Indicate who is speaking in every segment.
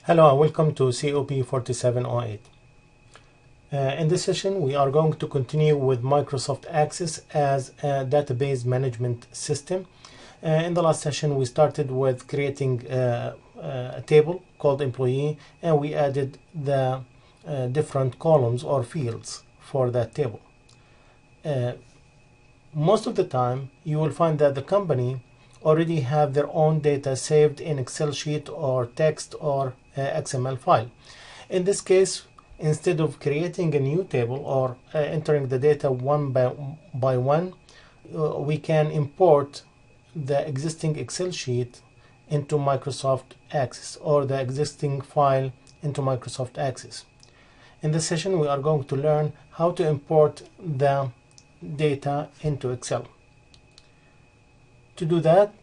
Speaker 1: Hello and welcome to COP 4708. In this session, we are going to continue with Microsoft Access as a database management system. In the last session, we started with creating a table called employee, and we added the different columns or fields for that table. Most of the time, you will find that the company already have their own data saved in Excel sheet or text or XML file. In this case, instead of creating a new table or entering the data one by one, we can import the existing Excel sheet into Microsoft Access or the existing file into Microsoft Access. In this session, we are going to learn how to import the data into Excel. To do that,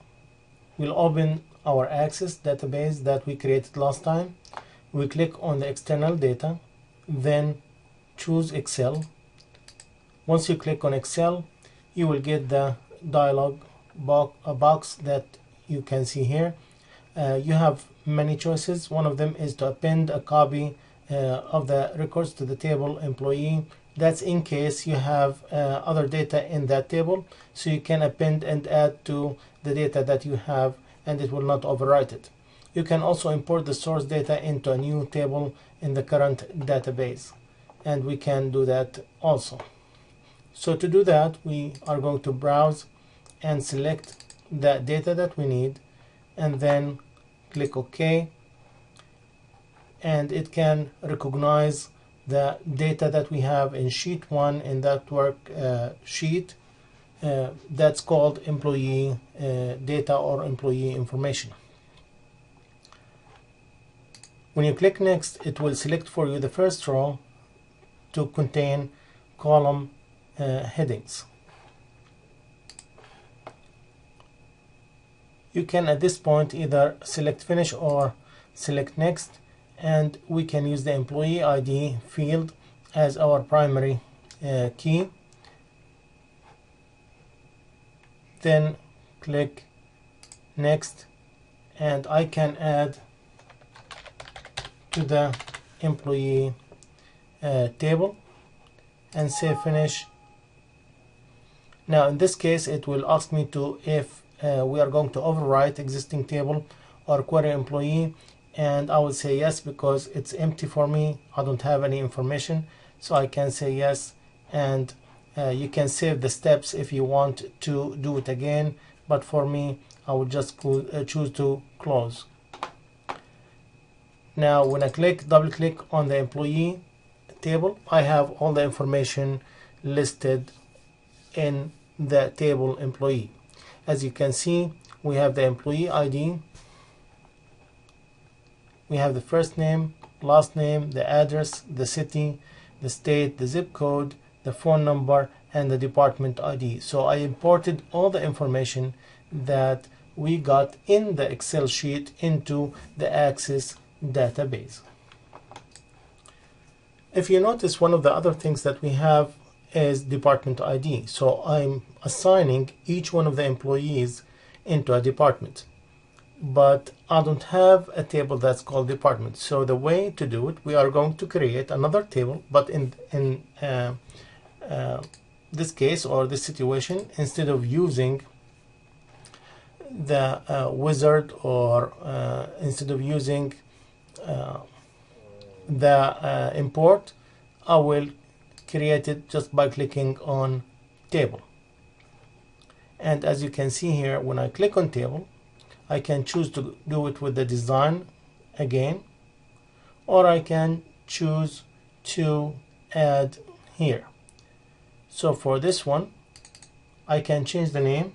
Speaker 1: we'll open our Access database that we created last time. We click on the external data, then choose Excel. Once you click on Excel, you will get the dialog box that you can see here. You have many choices. One of them is to append a copy of the records to the table employee. That's in case you have other data in that table, so you can append and add to the data that you have and it will not overwrite it. You can also import the source data into a new table in the current database, and we can do that also. So to do that, we are going to browse and select the data that we need and then click OK, and it can recognize the data that we have in sheet 1 in that work sheet that's called employee data or employee information. When you click next, it will select for you the first row to contain column headings. You can at this point either select finish or select next, and we can use the employee ID field as our primary key. Then click next, and I can add to the employee table and say finish. Now in this case, it will ask me to if we are going to overwrite existing table or query employee, and I will say yes because it's empty for me. I don't have any information, so I can say yes, and you can save the steps if you want to do it again, but for me I will just choose to close. Now when I double click on the employee table, I have all the information listed in the table employee. As you can see, we have the employee ID, we have the first name, last name, the address, the city, the state, the zip code, the phone number, and the department ID. So I imported all the information that we got in the Excel sheet into the Access database. If you notice, one of the other things that we have is department ID. So I'm assigning each one of the employees into a department, but I don't have a table that's called department. So the way to do it, we are going to create another table, but in this case or this situation, instead of using the wizard or instead of using the import, I will create it just by clicking on table. And as you can see here, when I click on table, I can choose to do it with the design again, or I can choose to add here. So for this one, I can change the name .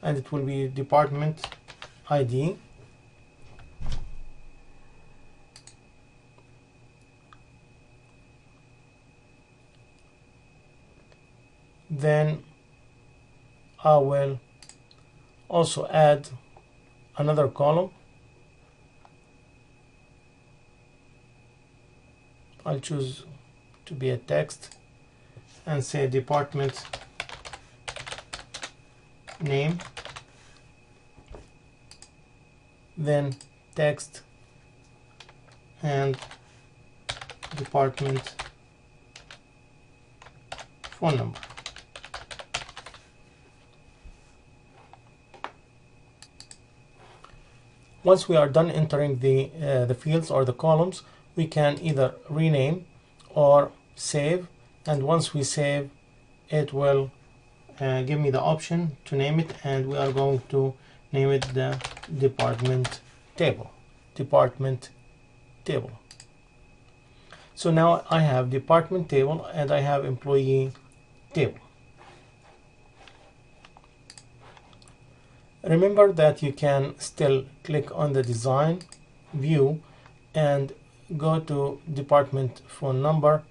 Speaker 1: And it will be department ID. Then I will also add another column I'll choose to be a text and say department name, then text and department phone number. Once we are done entering the fields or the columns, we can either rename or save, and once we save, it will give me the option to name it, and we are going to name it the department table. So now I have department table and I have employee table. Remember that you can still click on the design view and go to department phone number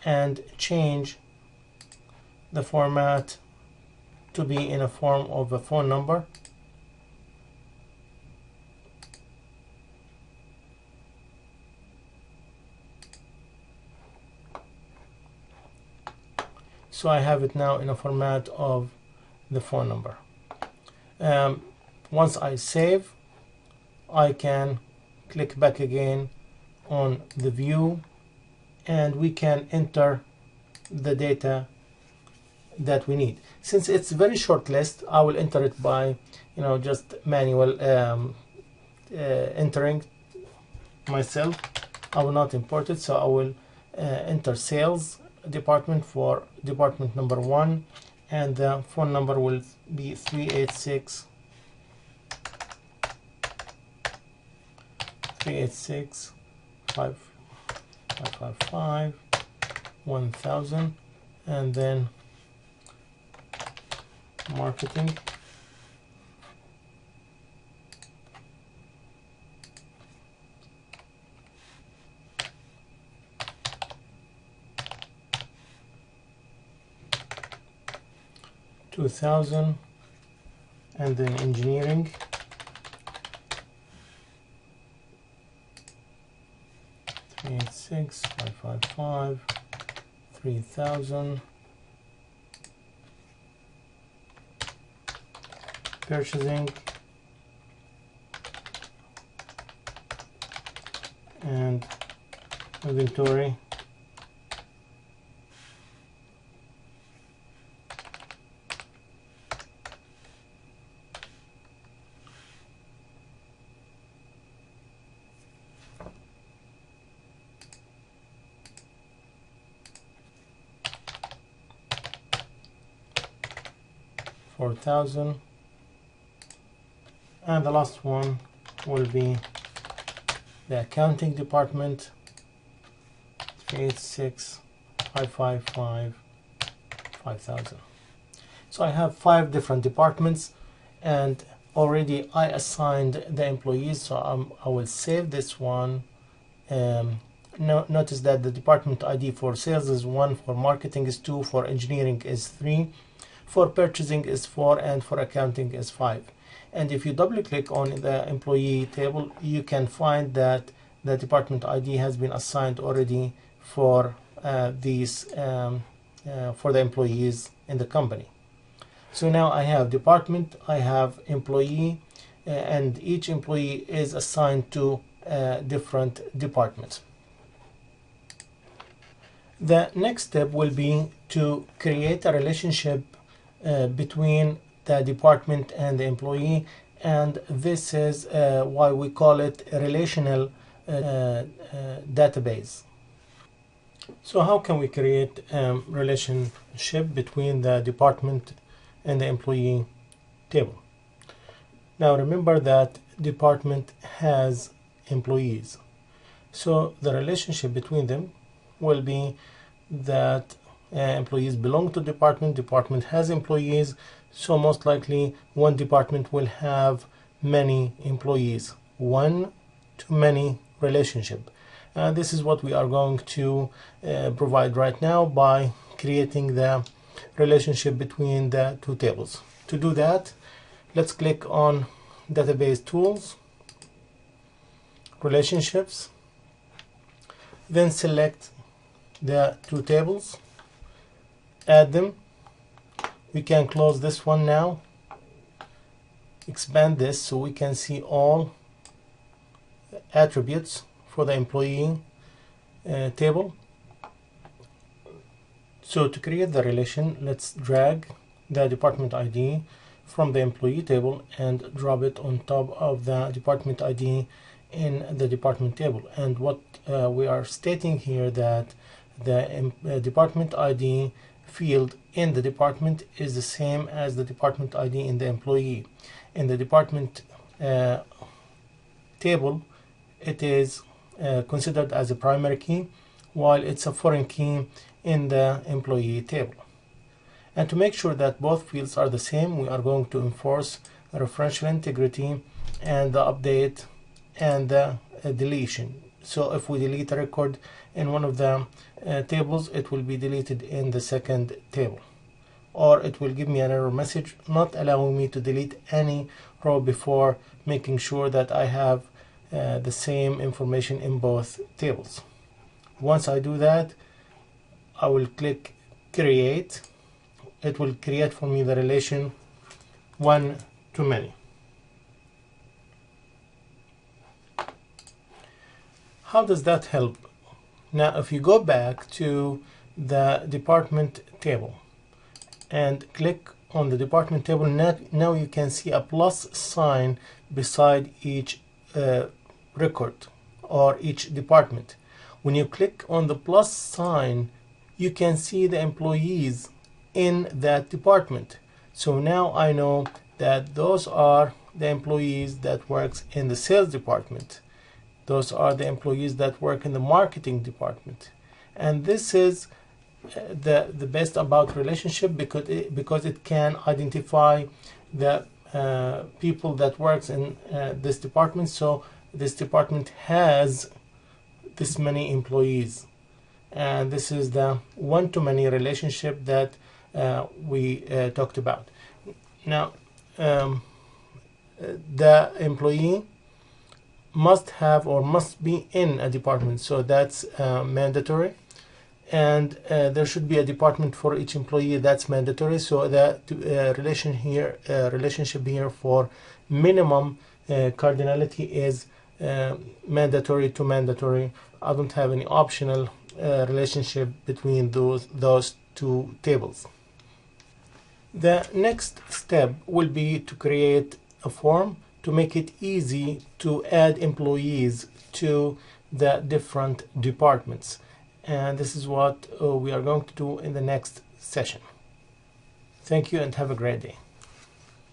Speaker 1: and change the format to be in a form of a phone number. So I have it now in a format of the phone number. Once I save, I can click back again on the view and we can enter the data that we need. Since it's a very short list, I will enter it by just manual entering myself. I will not import it, so I will enter sales department for department number 1, and the phone number will be 386 555 1000, and then marketing. $2,000, and then engineering, $386 555 3000, purchasing, and inventory, $4,000, and the last one will be the accounting department, 386 555 5000. So I have 5 different departments, and already I assigned the employees, so I will save this one. Notice that the department ID for sales is 1, for marketing is 2, for engineering is 3, for purchasing is 4, and for accounting is 5. And if you double click on the employee table, you can find that the department ID has been assigned already for these for the employees in the company. So now I have department, I have employee, and each employee is assigned to different departments. The next step will be to create a relationship between the department and the employee, and this is why we call it a relational database. So how can we create a relationship between the department and the employee table? Now remember that department has employees, so the relationship between them will be that employees belong to department has employees, so most likely one department will have many employees, one to many relationship. This is what we are going to provide right now by creating the relationship between the two tables. To do that, let's click on database tools, relationships, Then select the two tables, add them. We can close this one now, expand this so we can see all attributes for the employee table. So to create the relation, let's drag the department ID from the employee table and drop it on top of the department ID in the department table. And what we are stating here that the department ID field in the department is the same as the department ID in the employee. In the department table, it is considered as a primary key, while it's a foreign key in the employee table. And to make sure that both fields are the same, we are going to enforce referential integrity and the update and the deletion. So if we delete a record in one of the tables, it will be deleted in the second table, or it will give me an error message not allowing me to delete any row before making sure that I have the same information in both tables. Once I do that, I will click create. It will create for me the relation one-to-many. How does that help? Now, if you go back to the department table and click on the department table, now you can see a plus sign beside each record or each department. When you click on the plus sign, you can see the employees in that department. So now I know that those are the employees that works in the sales department. Those are the employees that work in the marketing department. And this is the best about relationship because it can identify the people that works in this department. So this department has this many employees, and this is the one-to-many relationship that we talked about. Now, the employee must have or must be in a department, so that's mandatory, and there should be a department for each employee, that's mandatory. So that relationship here for minimum cardinality is mandatory to mandatory. I don't have any optional relationship between those two tables. The next step will be to create a form to make it easy to add employees to the different departments. And this is what we are going to do in the next session. Thank you and have a great day.